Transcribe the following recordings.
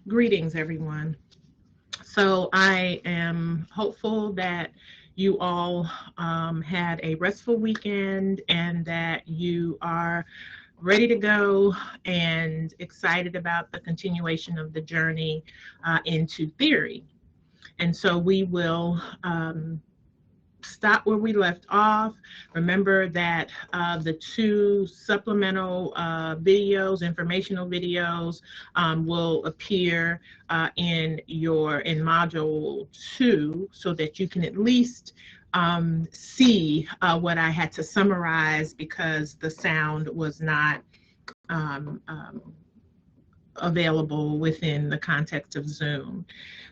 Greetings, everyone. So I am hopeful that you all had a restful weekend and that you are ready to go and excited about the continuation of the journey into theory. And so we will stop where we left off. Remember that the two supplemental videos, informational videos, will appear in module 2, so that you can at least see what I had to summarize, because the sound was not um, um, available within the context of Zoom.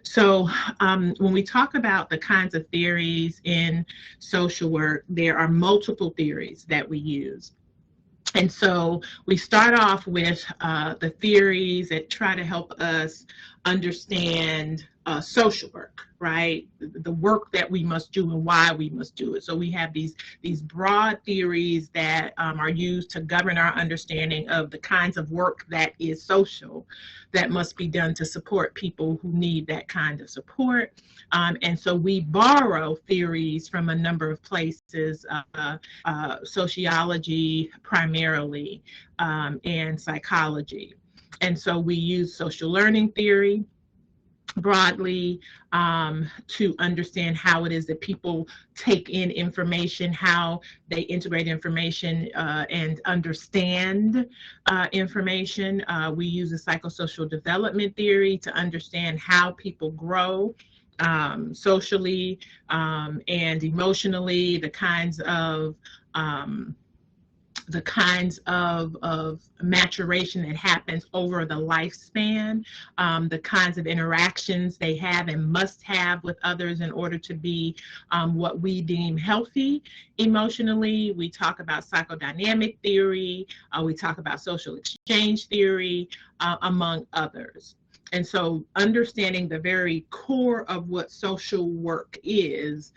So when we talk about the kinds of theories in social work, there are multiple theories that we use. And so we start off with the theories that try to help us understand social work, right? The work that we must do and why we must do it. So we have these broad theories that are used to govern our understanding of the kinds of work that is social, that must be done to support people who need that kind of support. And so we borrow theories from a number of places, sociology primarily, and psychology. And so we use social learning theory broadly to understand how it is that people take in information, how they integrate information and understand information. We use a psychosocial development theory to understand how people grow socially and emotionally, the kinds of maturation that happens over the lifespan, the kinds of interactions they have and must have with others in order to be what we deem healthy emotionally. We talk about psychodynamic theory, we talk about social exchange theory, among others. And so understanding the very core of what social work is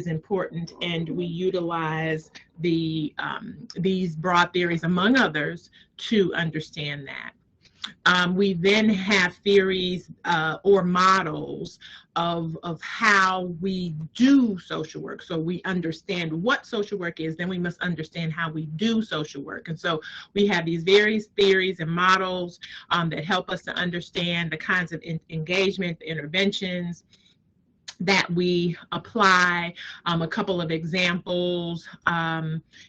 important, and we utilize these broad theories, among others, to understand that. We then have theories or models of how we do social work. So we understand what social work is, then we must understand how we do social work. And so we have these various theories and models that help us to understand the kinds of engagement, interventions that we apply. A couple of examples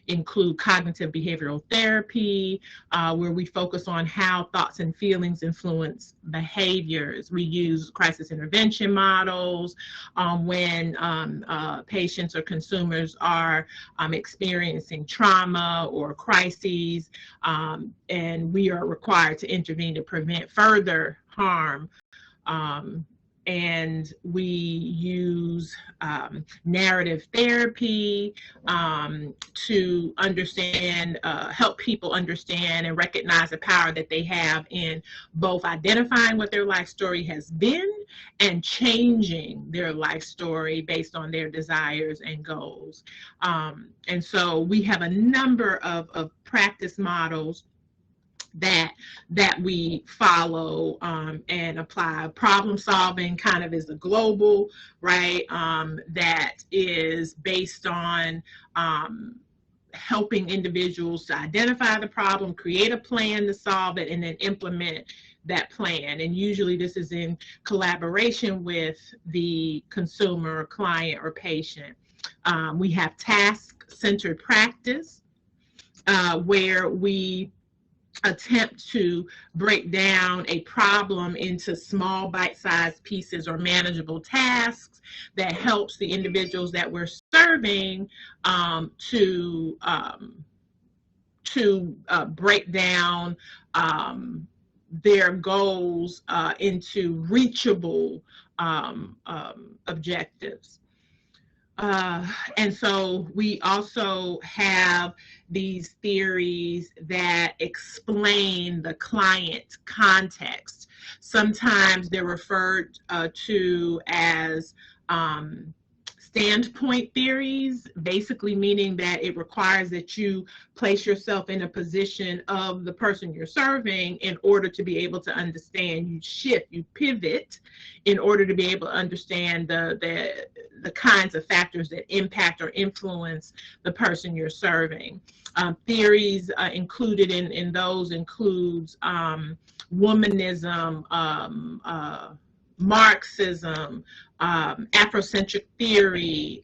include cognitive behavioral therapy, where we focus on how thoughts and feelings influence behaviors. We use crisis intervention models when patients or consumers are experiencing trauma or crises, and we are required to intervene to prevent further harm. And we use narrative therapy to understand, help people understand and recognize the power that they have in both identifying what their life story has been and changing their life story based on their desires and goals. And so we have a number of practice models that we follow and apply. Problem solving kind of is a global, right, that is based on helping individuals to identify the problem, create a plan to solve it, and then implement that plan. And usually this is in collaboration with the consumer, client, or patient. We have task-centered practice, where we attempt to break down a problem into small bite-sized pieces or manageable tasks that helps the individuals that we're serving to break down their goals into reachable objectives. And so we also have these theories that explain the client context. Sometimes they're referred to as standpoint theories, basically meaning that it requires that you place yourself in a position of the person you're serving in order to be able to understand. You shift, you pivot in order to be able to understand the kinds of factors that impact or influence the person you're serving. Theories included in those includes womanism, Marxism, Afrocentric theory,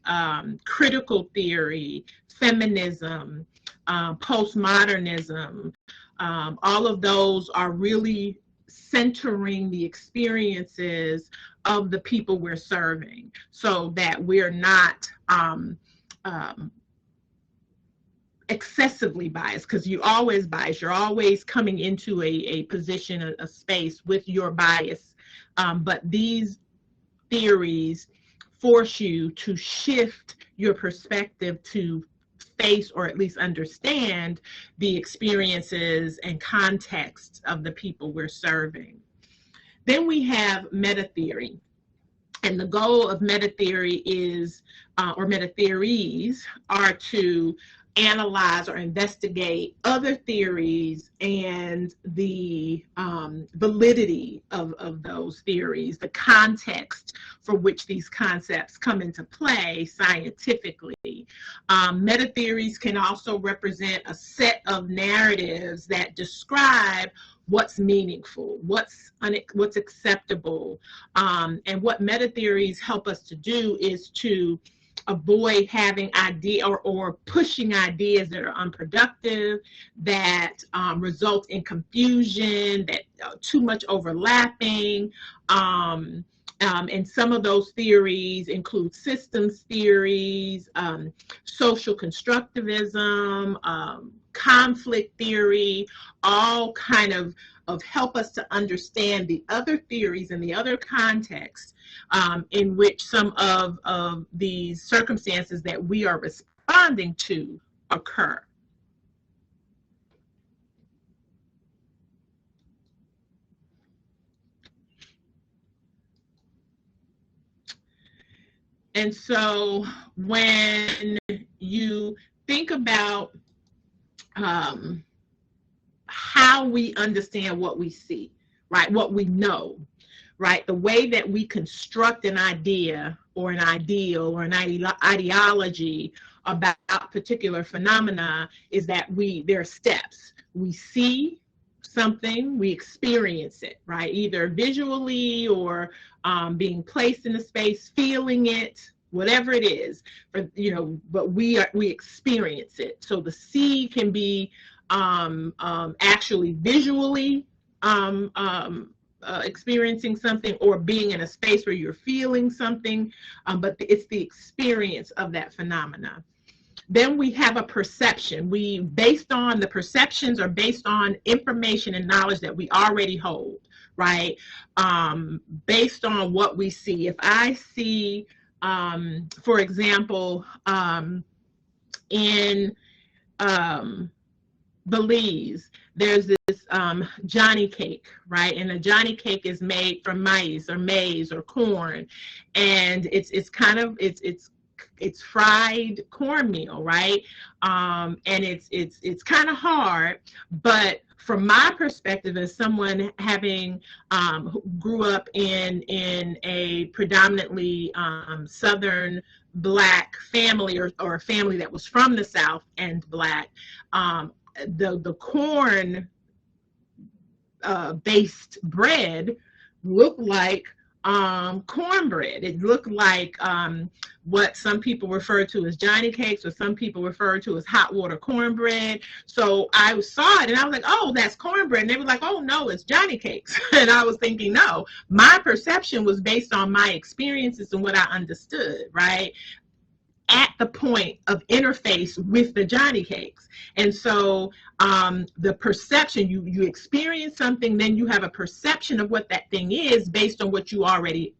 critical theory, feminism, postmodernism. All of those are really centering the experiences of the people we're serving, so that we're not excessively biased, because you're always biased. You're always coming into a position, a space with your bias. But these theories force you to shift your perspective to face, or at least understand, the experiences and contexts of the people we're serving. Then we have meta theory. And the goal of meta theory is, or meta theories, are to analyze or investigate other theories and the validity of those theories, the context for which these concepts come into play scientifically. Meta theories can also represent a set of narratives that describe what's meaningful, what's acceptable, and what meta theories help us to do is to avoid having or pushing ideas that are unproductive, that result in confusion, that too much overlapping. And some of those theories include systems theories, social constructivism, conflict theory, all kind of help us to understand the other theories and the other contexts in which some of these circumstances that we are responding to occur. And so when you think about how we understand what we see, right, what we know, right, the way that we construct an idea or an ideal or an ideology about particular phenomena is that there are steps. We see something, we experience it, right, either visually or being placed in a space, feeling it, whatever it is, but we experience it. So the see can be actually visually experiencing something, or being in a space where you're feeling something, but it's the experience of that phenomena. Then we have a perception. The perceptions are based on information and knowledge that we already hold, right? Based on what we see. If I see, for example, in Belize, there's this Johnny cake, right? And a Johnny cake is made from maize or maize or corn, and it's fried cornmeal, right? And it's kind of hard, but from my perspective as someone having grew up in a predominantly Southern Black family, or a family that was from the South and Black, the corn based bread looked like cornbread. It looked like what some people refer to as Johnny cakes, or some people refer to as hot water cornbread. So I saw it and I was like, oh, that's cornbread. And they were like, oh no, it's Johnny cakes. And I was thinking, no, my perception was based on my experiences and what I understood, right, at the point of interface with the Johnny cakes. And so the perception, you experience something, then you have a perception of what that thing is based on what you already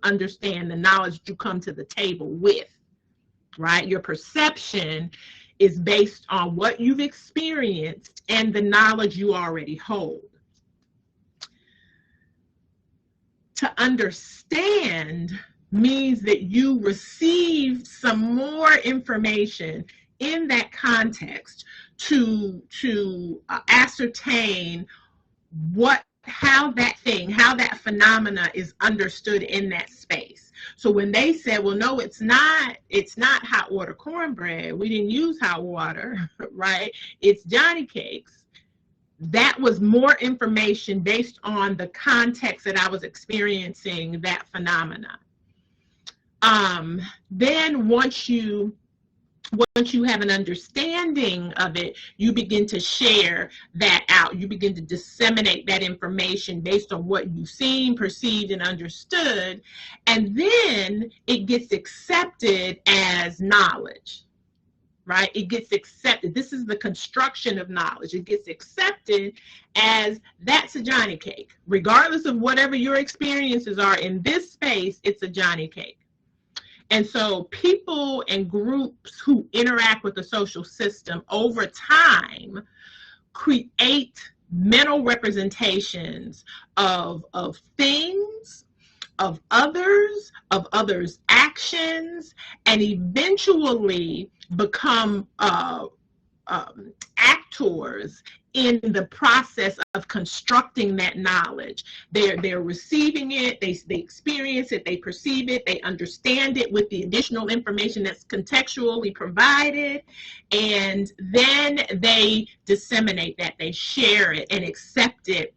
understand, the knowledge you come to the table with, right? Your perception is based on what you've experienced and the knowledge you already hold. To understand means that you received some more information in that context to ascertain how that phenomena is understood in that space. So when they said, well, no, it's not hot water cornbread, we didn't use hot water, right? It's Johnny cakes. That was more information based on the context that I was experiencing that phenomena. Then once you have an understanding of it, you begin to share that out. You begin to disseminate that information based on what you've seen, perceived, and understood. And then it gets accepted as knowledge, right? It gets accepted. This is the construction of knowledge. It gets accepted as that's a Johnny cake. Regardless of whatever your experiences are in this space, it's a Johnny cake. And so people and groups who interact with the social system over time create mental representations of things, of others' actions, and eventually become actors in the process of constructing that knowledge. They're receiving it, they experience it, they perceive it, they understand it with the additional information that's contextually provided, and then they disseminate that, they share it and accept it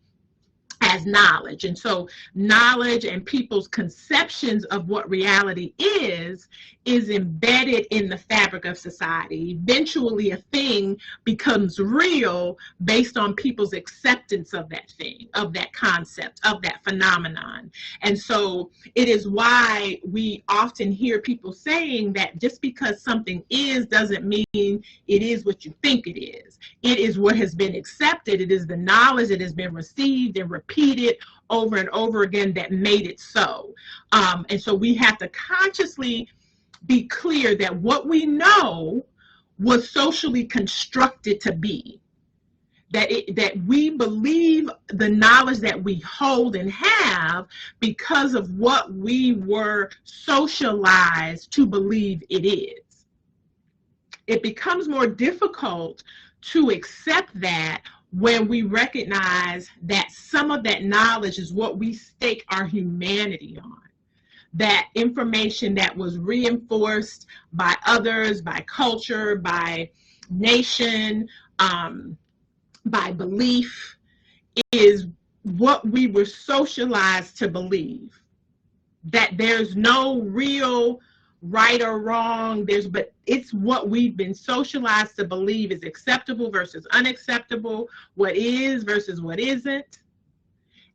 as knowledge. And so knowledge and people's conceptions of what reality is embedded in the fabric of society. Eventually a thing becomes real based on people's acceptance of that thing, of that concept, of that phenomenon. And so it is why we often hear people saying that just because something is doesn't mean it is what you think it is. It is what has been accepted. It is the knowledge that has been received and repeated over and over again that made it so. And so we have to consciously be clear that what we know was socially constructed to be. That we believe the knowledge that we hold and have because of what we were socialized to believe it is. It becomes more difficult to accept that when we recognize that some of that knowledge is what we stake our humanity on. That information that was reinforced by others, by culture, by nation, by belief, is what we were socialized to believe. That there's no real right or wrong, but it's what we've been socialized to believe is acceptable versus unacceptable, what is versus what isn't.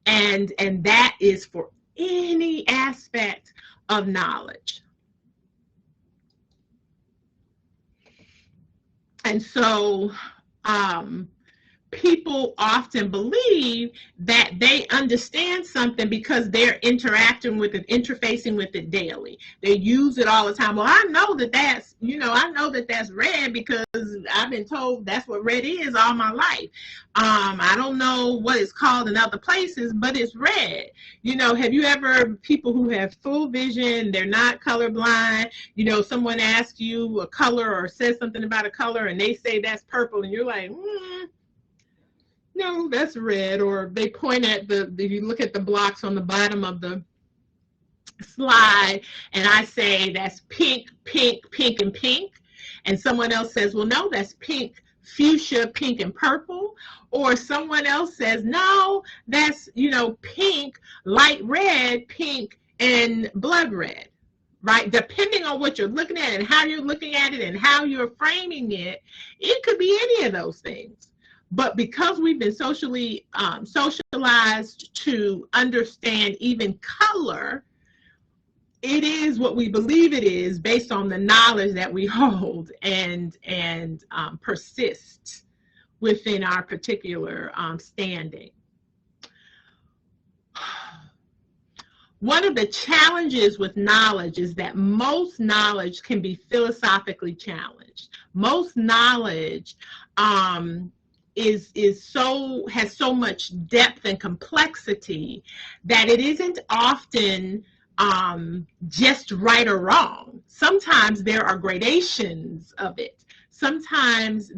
And that is for any aspect of knowledge. And so people often believe that they understand something because they're interacting with it, interfacing with it daily. They use it all the time. Well, I know that that's, I know that that's red because I've been told that's what red is all my life. I don't know what it's called in other places, but it's red. Have you ever, people who have full vision, they're not colorblind, someone asks you a color or says something about a color and they say that's purple and you're like, no, that's red. Or they point at if you look at the blocks on the bottom of the slide and I say that's pink, pink, pink, and pink. And someone else says, well, no, that's pink, fuchsia, pink, and purple. Or someone else says, no, that's, pink, light red, pink, and blood red, right? Depending on what you're looking at and how you're looking at it and how you're framing it, it could be any of those things. But because we've been socially socialized to understand even color, it is what we believe it is based on the knowledge that we hold and persist within our particular standing. One of the challenges with knowledge is that most knowledge can be philosophically challenged. Most knowledge has so much depth and complexity that it isn't often just right or wrong. Sometimes there are gradations of it. Sometimes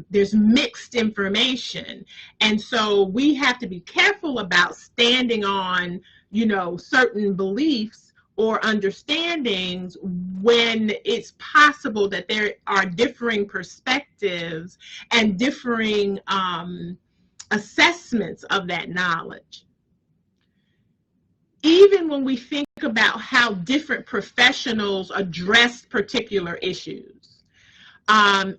there's mixed information. And so we have to be careful about standing on, certain beliefs or understandings when it's possible that there are differing perspectives and differing assessments of that knowledge. Even when we think about how different professionals address particular issues, I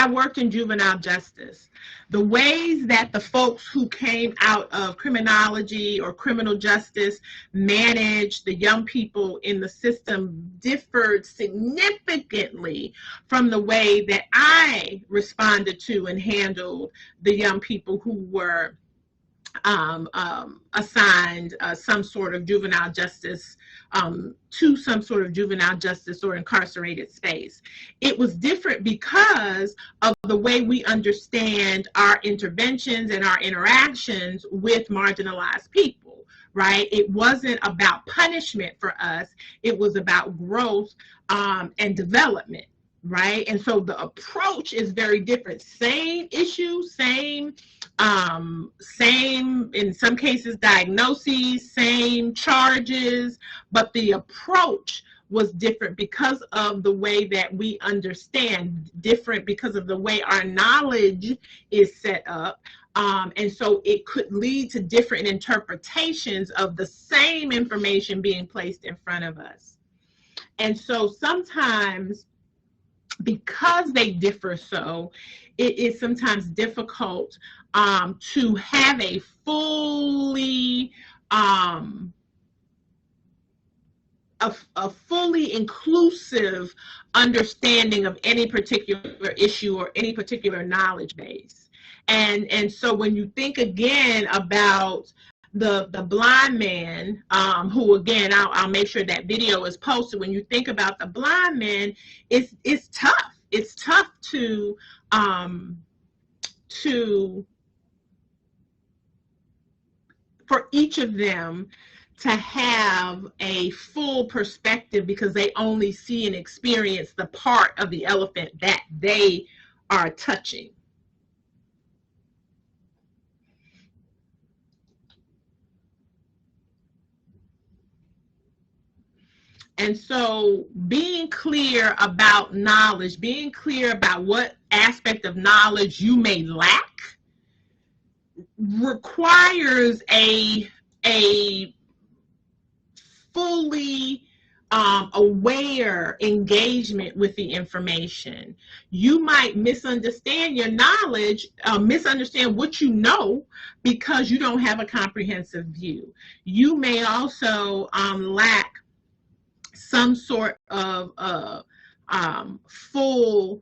worked in juvenile justice. The ways that the folks who came out of criminology or criminal justice managed the young people in the system differed significantly from the way that I responded to and handled the young people who were assigned some sort of juvenile justice to some sort of juvenile justice or incarcerated space. It was different because of the way we understand our interventions and our interactions with marginalized people, right? It wasn't about punishment for us. It was about growth and development. Right. And so the approach is very different. Same issue, same, in some cases, diagnoses, same charges, but the approach was different because of the way that we understand, different because of the way our knowledge is set up. And so it could lead to different interpretations of the same information being placed in front of us. And so sometimes, because they differ so, it is sometimes difficult to have a fully inclusive understanding of any particular issue or any particular knowledge base. And so when you think again about the blind man, who again, I'll make sure that video is posted. When you think about the blind man, it's tough. It's tough for each of them to have a full perspective because they only see and experience the part of the elephant that they are touching. And so being clear about knowledge, being clear about what aspect of knowledge you may lack requires a fully aware engagement with the information. You might misunderstand your knowledge, misunderstand what you know because you don't have a comprehensive view. You may also lack some sort of full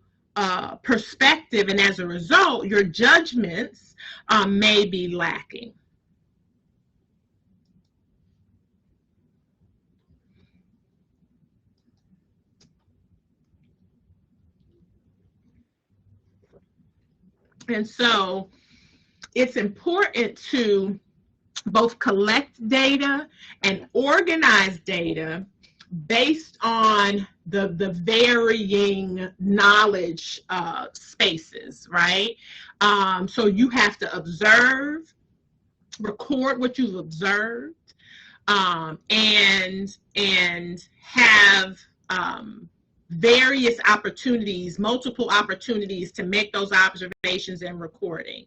perspective, and as a result, your judgments may be lacking. And so it's important to both collect data and organize data based on the varying knowledge spaces, right? So you have to observe, record what you've observed, and have various opportunities, multiple opportunities to make those observations and recording.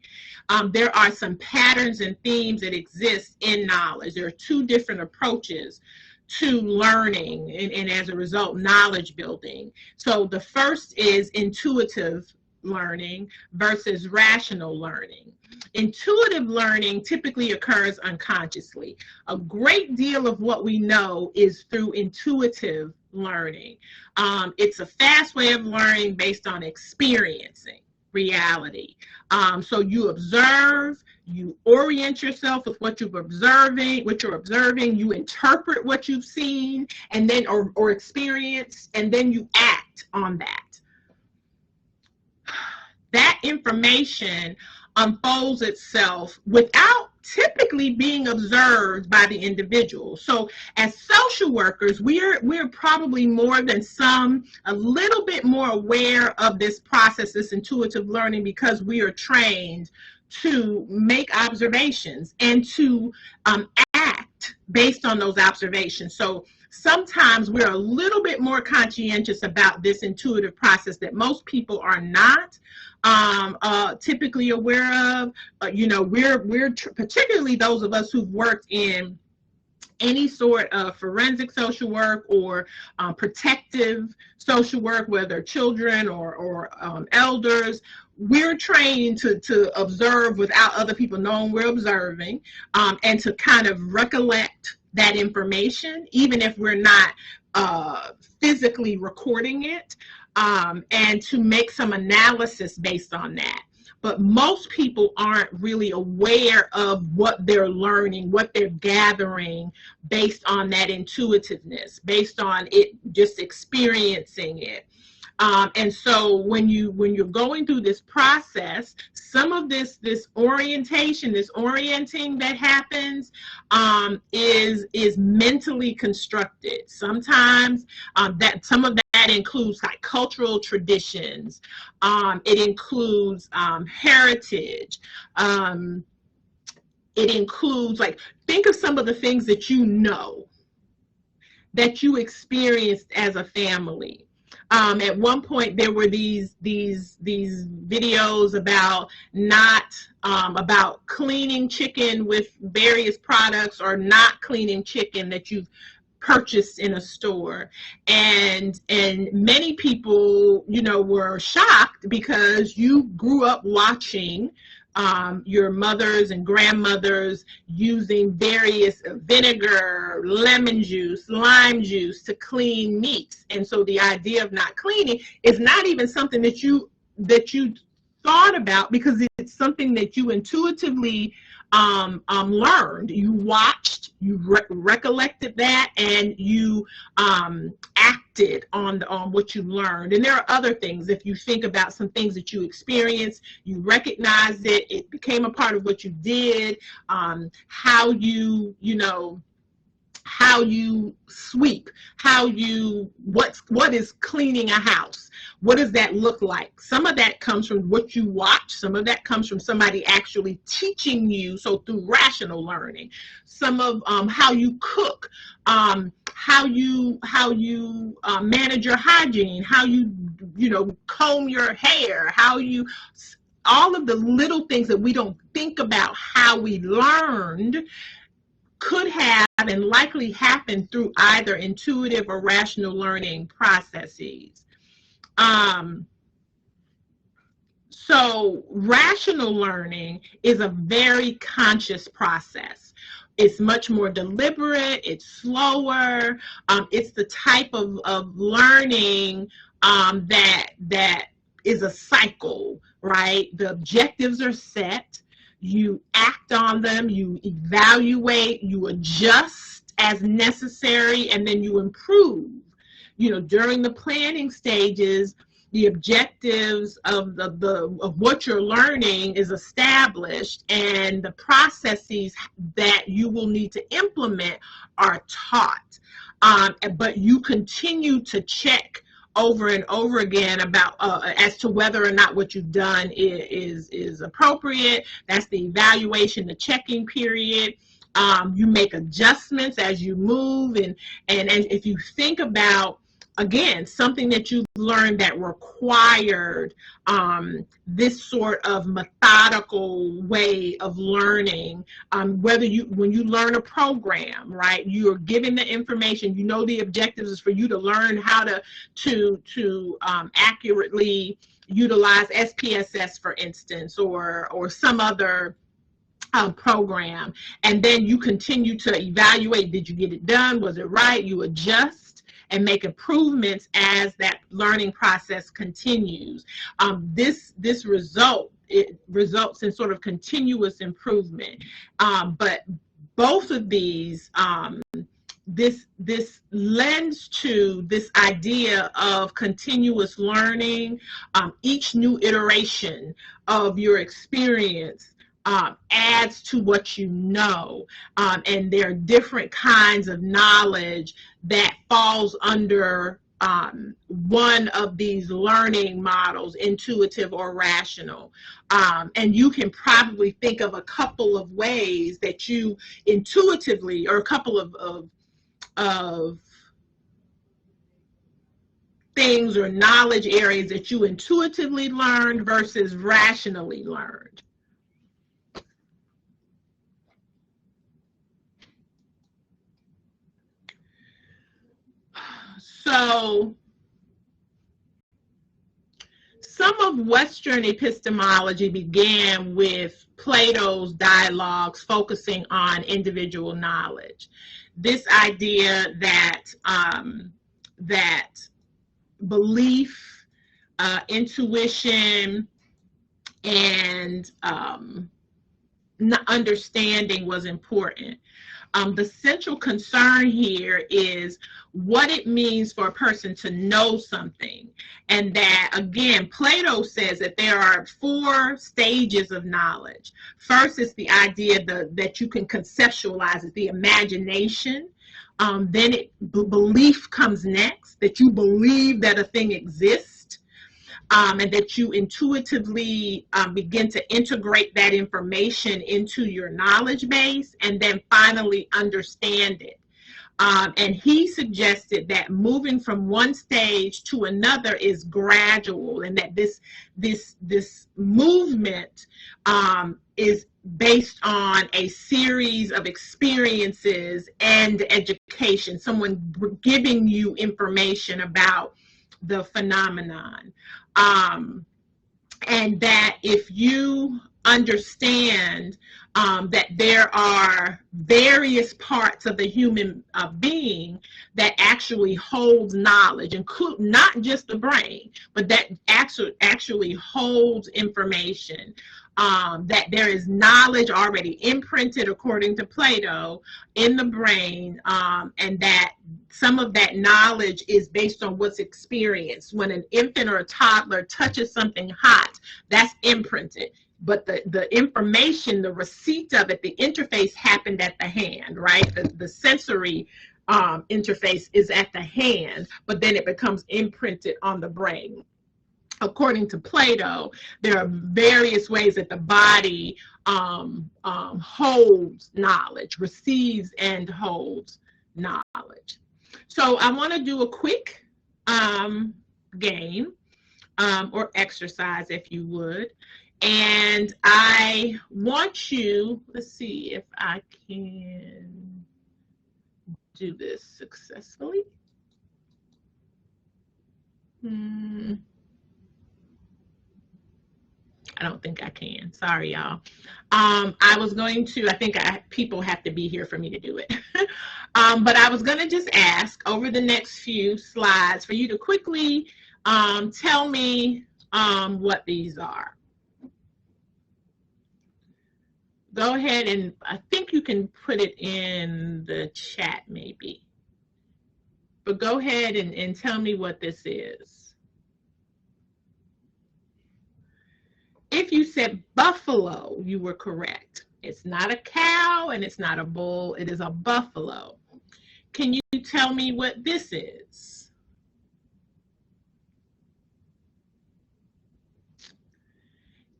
There are some patterns and themes that exist in knowledge. There are two different approaches to learning and as a result, knowledge building. So the first is intuitive learning versus rational learning. Intuitive learning typically occurs unconsciously. A great deal of what we know is through intuitive learning. It's a fast way of learning based on experiencing reality. So you observe, you orient yourself with what you're observing, you interpret what you've seen and then or experienced, and then you act on that. That information unfolds itself without typically being observed by the individual. So as social workers, we're probably more than some, a little bit more aware of this process, this intuitive learning, because we are trained to make observations and to act based on those observations. So sometimes we're a little bit more conscientious about this intuitive process that most people are not typically aware of. We're particularly those of us who've worked in any sort of forensic social work or protective social work, whether children or elders. We're trained to observe without other people knowing we're observing, and to kind of recollect that information, even if we're not physically recording it, and to make some analysis based on that. But most people aren't really aware of what they're learning, what they're gathering based on that intuitiveness, based on it just experiencing it. And so when you're going through this process, some of this orientation, this orienting that happens is mentally constructed. Sometimes some of that includes like cultural traditions. It includes heritage. It includes, like, think of some of the things that you know, that you experienced as a family. At one point, there were these videos about about cleaning chicken with various products, or not cleaning chicken that you've purchased in a store, and many people, were shocked because you grew up watching your mothers and grandmothers using various vinegar, lemon juice, lime juice to clean meats. And so the idea of not cleaning is not even something that you thought about, because it's something that you intuitively learned. You watched, you recollected that, and you acted on what you learned. And there are other things. If you think about some things that you experienced, you recognized it, it became a part of what you did, how you sweep, what is cleaning a house, what does that look like? Some of that comes from what you watch, some of that comes from somebody actually teaching you, so through rational learning. Some of how you cook, how you manage your hygiene, how you comb your hair, all of the little things that we don't think about how we learned could have and likely happen through either intuitive or rational learning processes. So rational learning is a very conscious process. It's much more deliberate, it's slower, it's the type of learning that is a cycle, right? The objectives are set, you act on them, you evaluate, you adjust as necessary, and then you improve. During the planning stages, the objectives of what you're learning is established, and the processes that you will need to implement are taught. But you continue to check over and over again about as to whether or not what you've done is appropriate. That's the evaluation, the checking period. You make adjustments as you move, and if you think about, again, something that you've learned that required this sort of methodical way of learning, when you learn a program, right, you're given the information, the objectives is for you to learn how to accurately utilize SPSS, for instance, or some other program, and then you continue to evaluate, did you get it done, was it right, you adjust and make improvements as that learning process continues. This results in sort of continuous improvement. But both of these this lends to this idea of continuous learning. Each new iteration of your experience adds to what you know, and there are different kinds of knowledge that falls under one of these learning models, intuitive or rational. And you can probably think of a couple of ways that you intuitively, or a couple of things or knowledge areas that you intuitively learned versus rationally learned. So some of Western epistemology began with Plato's dialogues focusing on individual knowledge. This idea that that belief, intuition, and understanding was important. The central concern here is what it means for a person to know something. And that, again, Plato says that there are 4 stages of knowledge. First is the idea that you can conceptualize it, the imagination. Then belief comes next, that you believe that a thing exists. And that you intuitively begin to integrate that information into your knowledge base, and then finally understand it. And he suggested that moving from one stage to another is gradual, and that this movement is based on a series of experiences and education, someone giving you information about the phenomenon. And that if you understand that there are various parts of the human being that actually holds knowledge, include not just the brain, but that actually holds information, that there is knowledge already imprinted, according to Plato, in the brain, and that some of that knowledge is based on what's experienced. When an infant or a toddler touches something hot, that's imprinted. But the information, the receipt of it, the interface happened at the hand, right? The sensory interface is at the hand, but then it becomes imprinted on the brain. According to Plato, there are various ways that the body holds knowledge, receives and holds knowledge. So I want to do a quick game or exercise, if you would. And I want you, let's see if I can do this successfully. I don't think I can. Sorry, y'all. I was going to, I think people have to be here for me to do it. But I was going to just ask over the next few slides for you to quickly tell me what these are. Go ahead, and I think you can put it in the chat maybe. But go ahead and tell me what this is. If you said buffalo, you were correct. It's not a cow and it's not a bull, it is a buffalo. Can you tell me what this is?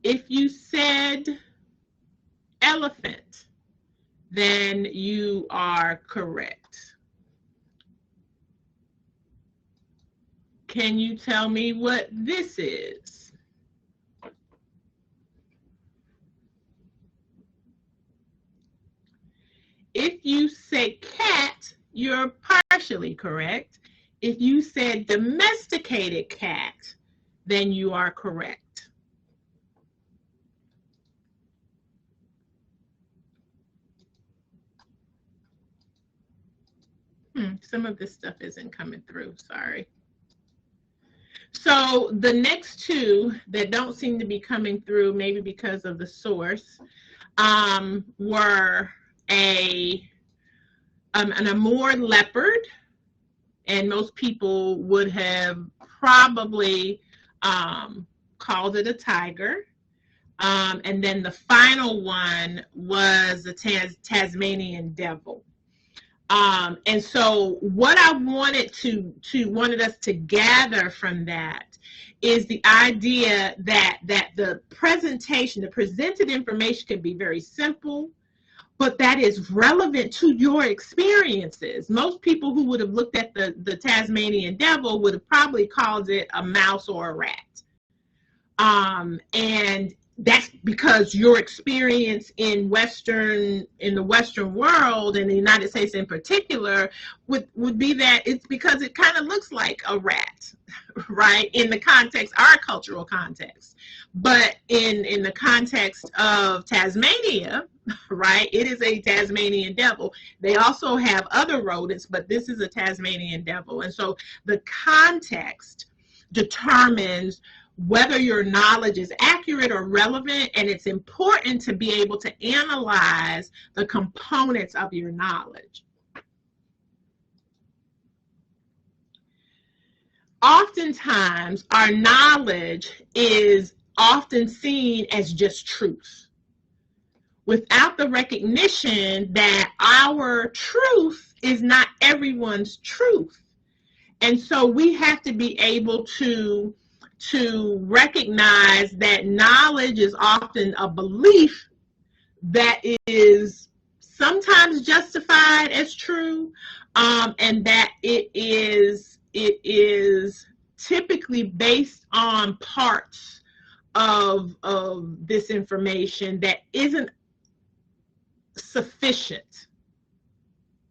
If you said elephant, then you are correct. Can you tell me what this is? If you say cat, you're partially correct. If you said domesticated cat, then you are correct. Some of this stuff isn't coming through, sorry. So the next two that don't seem to be coming through, maybe because of the source, were a an Amur leopard, and most people would have probably called it a tiger. And then the final one was the Tasmanian devil. And so what I wanted us to gather from that is the idea that the presented information can be very simple, but that is relevant to your experiences. Most people who would have looked at the Tasmanian devil would have probably called it a mouse or a rat. And that's because your experience in the Western world, and the United States in particular, would be that it's because it kind of looks like a rat, right? In the context, our cultural context. But in the context of Tasmania, right, it is a Tasmanian devil. They also have other rodents, but this is a Tasmanian devil. And so the context determines whether your knowledge is accurate or relevant, and it's important to be able to analyze the components of your knowledge. Oftentimes, our knowledge is often seen as just truth, without the recognition that our truth is not everyone's truth. And so we have to be able to recognize that knowledge is often a belief that is sometimes justified as true, and that it is typically based on parts of this information that isn't sufficient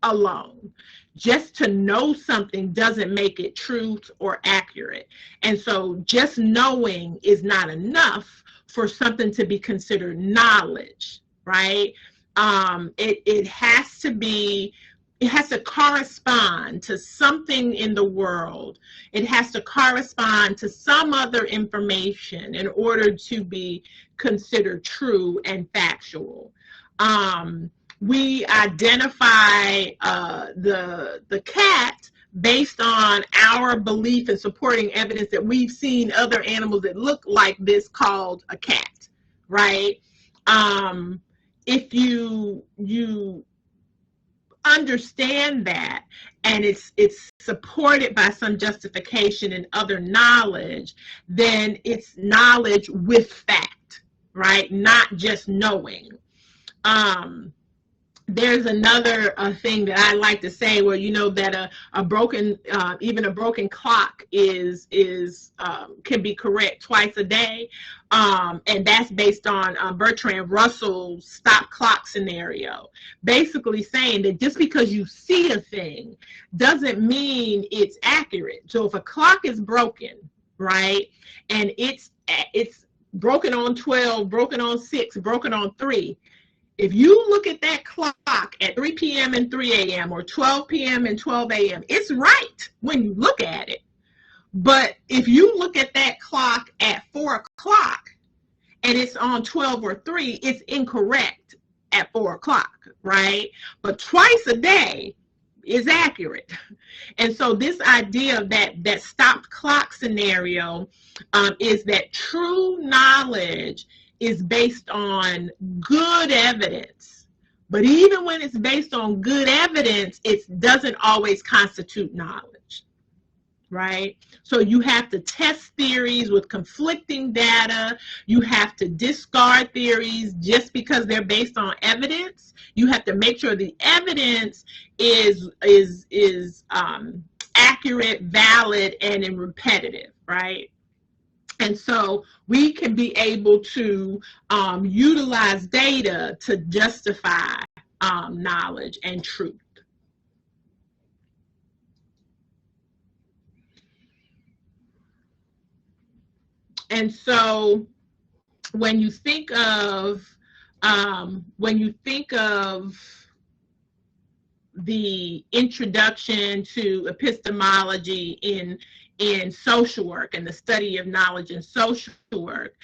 alone. Just to know something doesn't make it truth or accurate. And so just knowing is not enough for something to be considered knowledge, right? It has to correspond to something in the world. It has to correspond to some other information in order to be considered true and factual. We identify the cat based on our belief and supporting evidence that we've seen other animals that look like this called a cat, right? If you understand that, and it's supported by some justification and other knowledge, then it's knowledge with fact, right? Not just knowing. There's another thing that I like to say, where you know that even a broken clock can be correct twice a day, and that's based on Bertrand Russell's stop clock scenario, basically saying that just because you see a thing doesn't mean it's accurate. So if a clock is broken, right, and it's broken on 12, broken on 6, broken on 3. If you look at that clock at 3 p.m. and 3 a.m. or 12 p.m. and 12 a.m., it's right when you look at it. But if you look at that clock at 4 o'clock and it's on 12 or 3, it's incorrect at 4 o'clock, right? But twice a day is accurate. And so this idea of that stopped clock scenario is that true knowledge is based on good evidence. But even when it's based on good evidence, it doesn't always constitute knowledge, right? So you have to test theories with conflicting data. You have to discard theories just because they're based on evidence. You have to make sure the evidence is accurate, valid, and repetitive, right? And so we can be able to utilize data to justify knowledge and truth. And so when you think of the introduction to epistemology in social work and the study of knowledge in social work,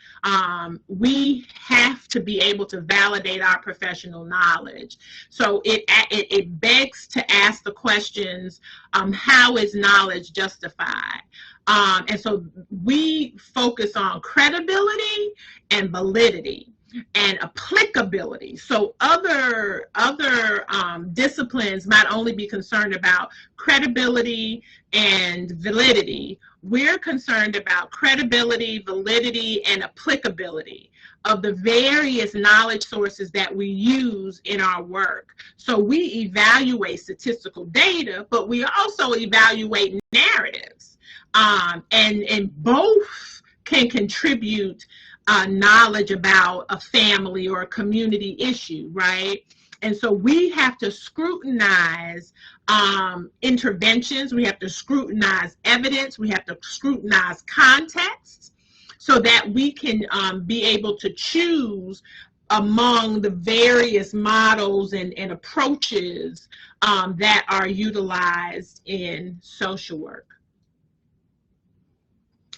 we have to be able to validate our professional knowledge. So it begs to ask the questions, how is knowledge justified? And so we focus on credibility and validity and applicability. So other disciplines might only be concerned about credibility and validity. We're concerned about credibility, validity, and applicability of the various knowledge sources that we use in our work. So we evaluate statistical data, but we also evaluate narratives. And both can contribute knowledge about a family or a community issue, right? And so we have to scrutinize interventions, we have to scrutinize evidence, we have to scrutinize contexts so that we can be able to choose among the various models and approaches that are utilized in social work.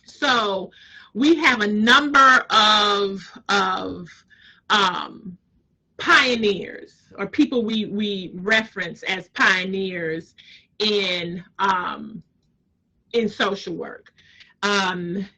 So we have a number of pioneers, or people we reference as pioneers in social work.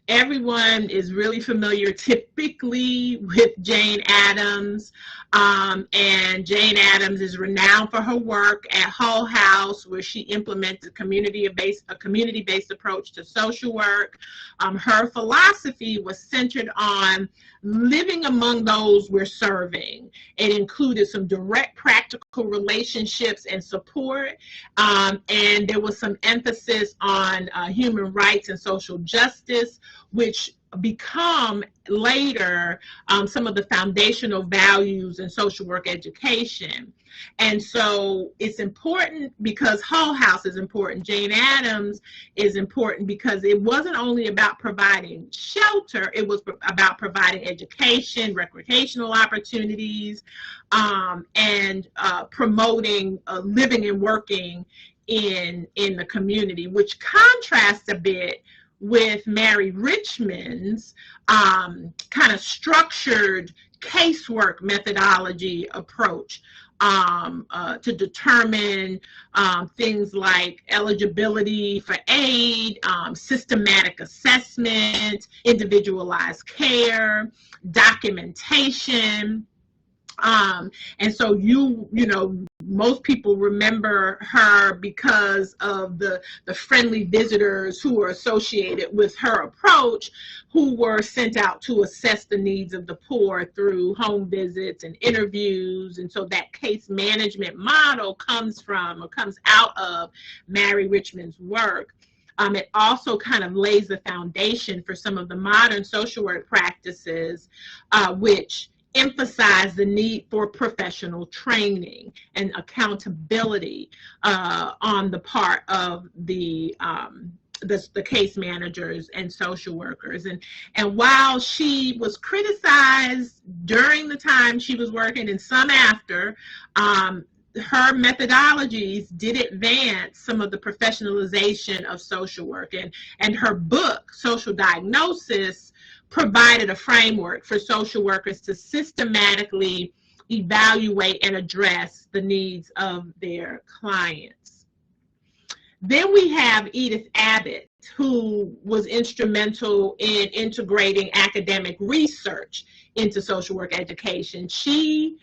Everyone is really familiar typically with Jane Addams, and Jane Addams is renowned for her work at Hull House, where she implemented a community-based approach to social work. Her philosophy was centered on living among those we're serving. It included some direct practical relationships and support, and there was some emphasis on human rights and social justice, which become later some of the foundational values in social work education. And so it's important because Hull House is important. Jane Addams is important because it wasn't only about providing shelter, it was about providing education, recreational opportunities, and promoting living and working in the community, which contrasts a bit with Mary Richmond's kind of structured casework methodology approach to determine things like eligibility for aid, systematic assessment, individualized care, documentation. And so you know, most people remember her because of the friendly visitors who were associated with her approach, who were sent out to assess the needs of the poor through home visits and interviews. And so that case management model comes out of Mary Richmond's work. It also kind of lays the foundation for some of the modern social work practices, which emphasize the need for professional training and accountability on the part of the case managers and social workers. And while she was criticized during the time she was working and some after, her methodologies did advance some of the professionalization of social work, and her book, Social Diagnosis, provided a framework for social workers to systematically evaluate and address the needs of their clients. Then we have Edith Abbott, who was instrumental in integrating academic research into social work education. She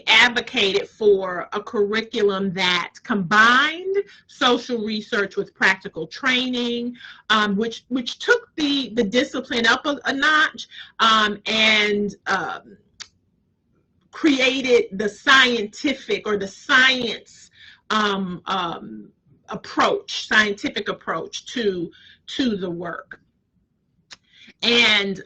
advocated for a curriculum that combined social research with practical training, which took the discipline up a notch, and created the scientific or the science scientific approach to the work. And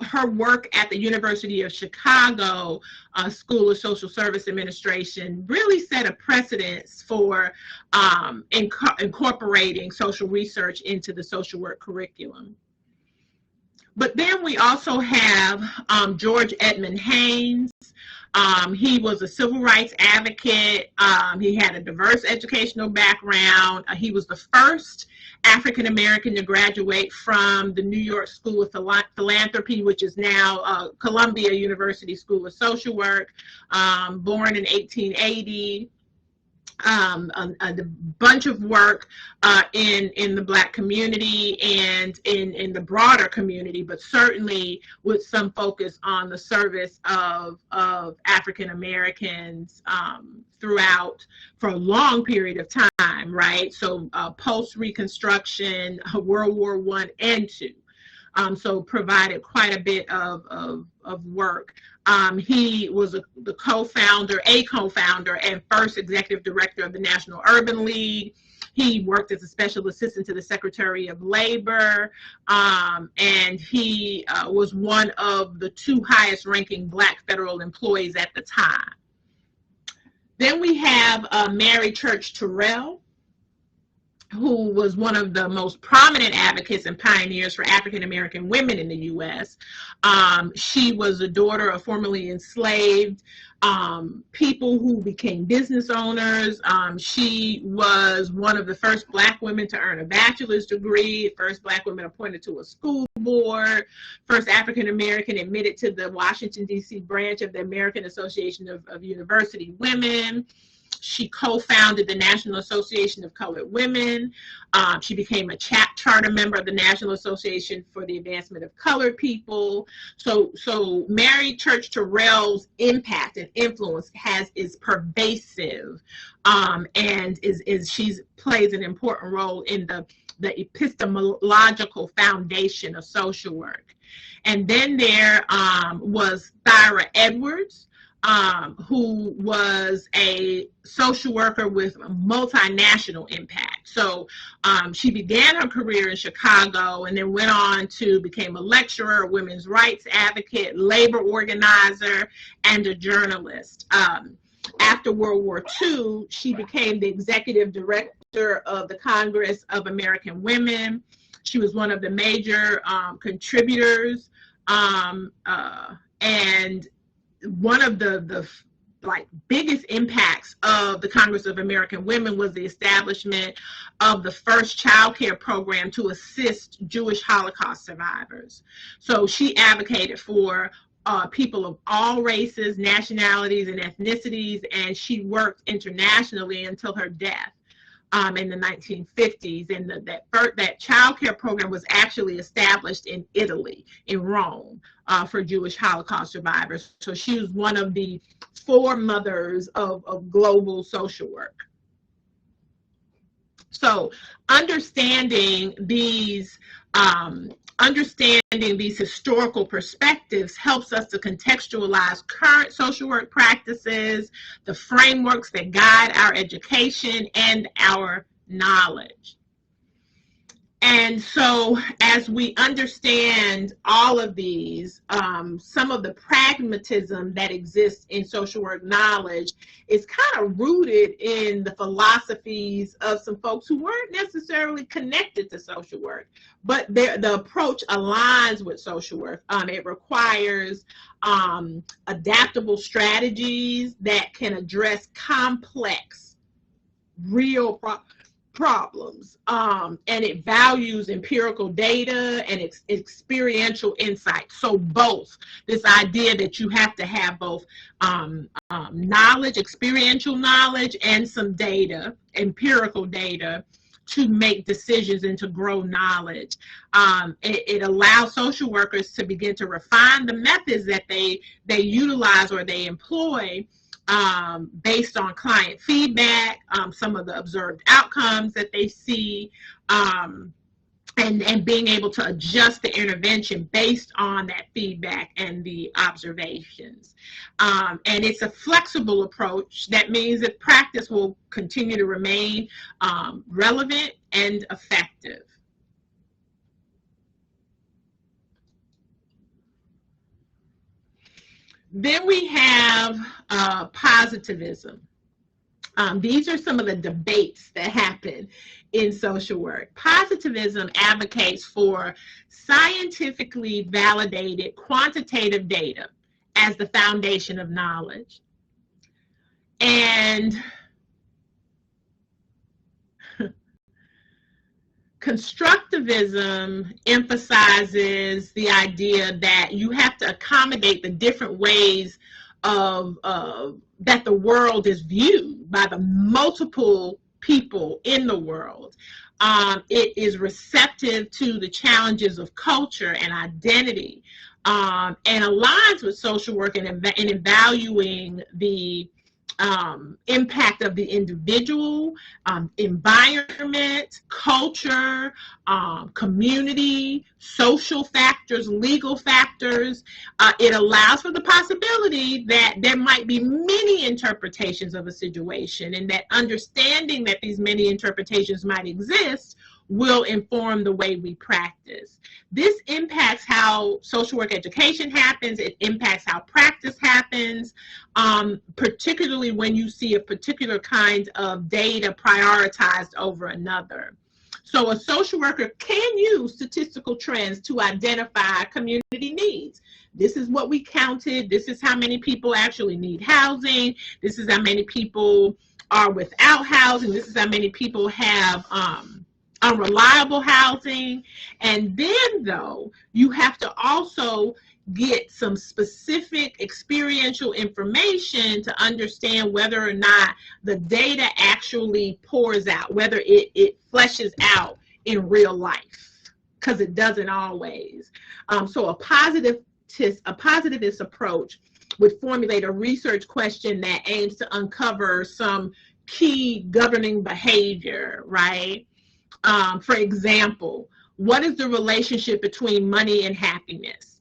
her work at the University of Chicago School of Social Service Administration really set a precedence for incorporating social research into the social work curriculum. But then we also have George Edmund Haynes, He was a civil rights advocate. He had a diverse educational background. He was the first African American to graduate from the New York School of Philanthropy, which is now Columbia University School of Social Work, born in 1880. A bunch of work in the Black community and in the broader community, but certainly with some focus on the service of African Americans throughout for a long period of time, right? So post-Reconstruction, World War I and II. So provided quite a bit of work. He was the co-founder and first executive director of the National Urban League. He worked as a special assistant to the Secretary of Labor, and he was one of the 2 highest ranking Black federal employees at the time. Then we have Mary Church Terrell, who was one of the most prominent advocates and pioneers for African American women in the U.S. She was a daughter of formerly enslaved people who became business owners. She was one of the first Black women to earn a bachelor's degree, first Black woman appointed to a school board, first African American admitted to the Washington, D.C. branch of the American Association of University Women. She co-founded the National Association of Colored Women. She became a charter member of the National Association for the Advancement of Colored People. So Mary Church Terrell's impact and influence is pervasive, and she plays an important role in the epistemological foundation of social work. And then there was Thyra Edwards, who was a social worker with multinational impact. So she began her career in Chicago and then went on to become a lecturer, a women's rights advocate, labor organizer, and a journalist. After World War II, she became the executive director of the Congress of American Women. She was one of the major contributors, and one of the biggest impacts of the Congress of American Women was the establishment of the first child care program to assist Jewish Holocaust survivors. So she advocated for people of all races, nationalities, and ethnicities, and she worked internationally until her death in the 1950s. And that child care program was actually established in Italy, in Rome, for Jewish Holocaust survivors. So she was one of the foremothers of global social work. So understanding these historical perspectives helps us to contextualize current social work practices, the frameworks that guide our education and our knowledge. And so as we understand all of these, some of the pragmatism that exists in social work knowledge is kind of rooted in the philosophies of some folks who weren't necessarily connected to social work, but the approach aligns with social work. It requires adaptable strategies that can address complex, real problems, and it values empirical data and experiential insight. So both, this idea that you have to have both knowledge, experiential knowledge, and some data, empirical data, to make decisions and to grow knowledge. It allows social workers to begin to refine the methods that they utilize or they employ based on client feedback, some of the observed outcomes that they see, and being able to adjust the intervention based on that feedback and the observations. And it's a flexible approach. That means that practice will continue to remain relevant and effective. Then we have positivism. These are some of the debates that happen in social work. Positivism advocates for scientifically validated quantitative data as the foundation of knowledge. And constructivism emphasizes the idea that you have to accommodate the different ways of that the world is viewed by the multiple people in the world. It is receptive to the challenges of culture and identity, and aligns with social work in valuing the impact of the individual, environment, culture, community, social factors, legal factors. It allows for the possibility that there might be many interpretations of a situation, and that understanding that these many interpretations might exist will inform the way we practice. This impacts how social work education happens. It impacts how practice happens, particularly when you see a particular kind of data prioritized over another. So a social worker can use statistical trends to identify community needs. This is what we counted. This is how many people actually need housing. This is how many people are without housing. This is how many people have unreliable housing. And then, though, you have to also get some specific experiential information to understand whether or not the data actually pours out, whether it fleshes out in real life, because it doesn't always. So a positivist approach would formulate a research question that aims to uncover some key governing behavior, right? For example, what is the relationship between money and happiness?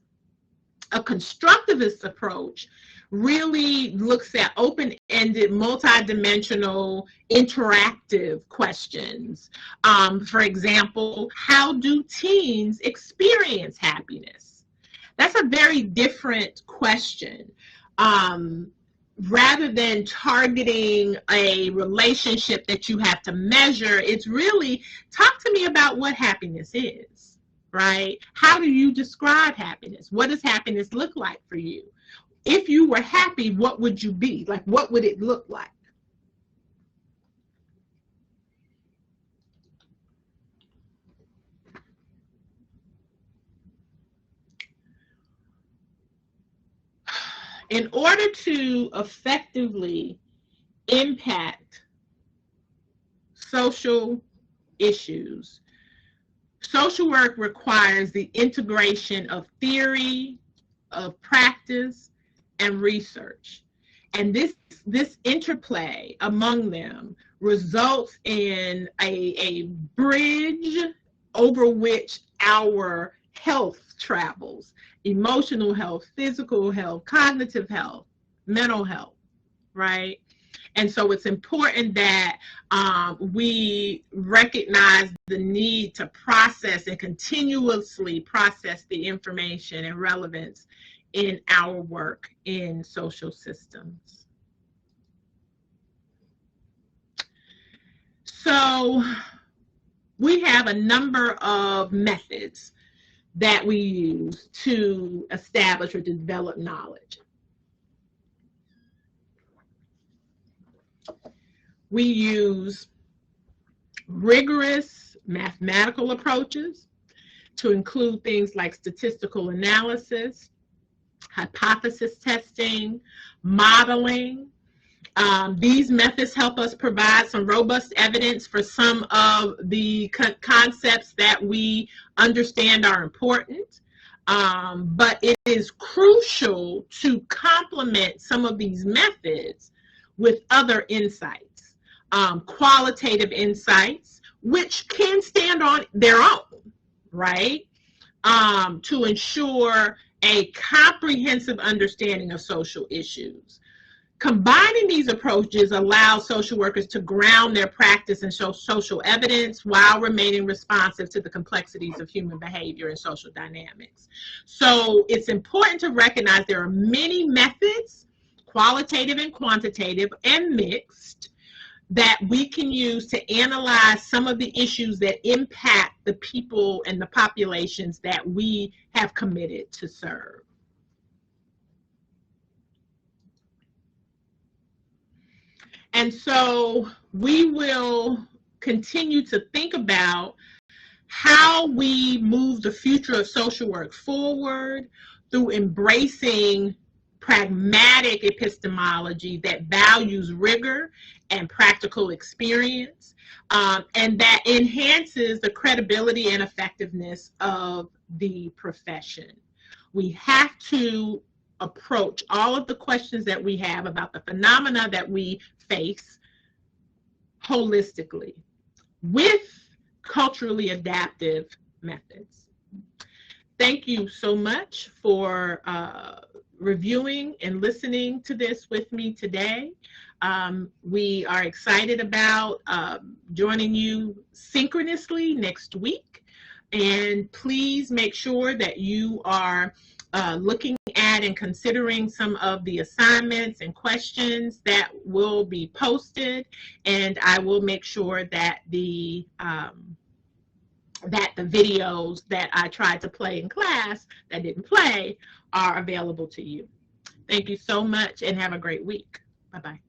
A constructivist approach really looks at open-ended, multidimensional, interactive questions. For example, how do teens experience happiness? That's a very different question. Rather than targeting a relationship that you have to measure, it's really, talk to me about what happiness is, right? How do you describe happiness? What does happiness look like for you? If you were happy, what would you be? Like, what would it look like? In order to effectively impact social issues, social work requires the integration of theory, of practice, and research. And this interplay among them results in a bridge over which our health travels. Emotional health, physical health, cognitive health, mental health, right? And so it's important that we recognize the need to process and continuously process the information and relevance in our work in social systems. So we have a number of methods that we use to establish or develop knowledge. We use rigorous mathematical approaches to include things like statistical analysis, hypothesis testing, modeling. These methods help us provide some robust evidence for some of the concepts that we understand are important, but it is crucial to complement some of these methods with other insights, qualitative insights, which can stand on their own, right? To ensure a comprehensive understanding of social issues. Combining these approaches allows social workers to ground their practice in social evidence while remaining responsive to the complexities of human behavior and social dynamics. So it's important to recognize there are many methods, qualitative and quantitative and mixed, that we can use to analyze some of the issues that impact the people and the populations that we have committed to serve. And so we will continue to think about how we move the future of social work forward through embracing pragmatic epistemology that values rigor and practical experience, and that enhances the credibility and effectiveness of the profession. We have to approach all of the questions that we have about the phenomena that we face holistically with culturally adaptive methods. Thank you so much for reviewing and listening to this with me today. We are excited about joining you synchronously next week. And please make sure that you are looking at and considering some of the assignments and questions that will be posted. And I will make sure that the videos that I tried to play in class that didn't play are available to you. Thank you so much and have a great week. Bye-bye.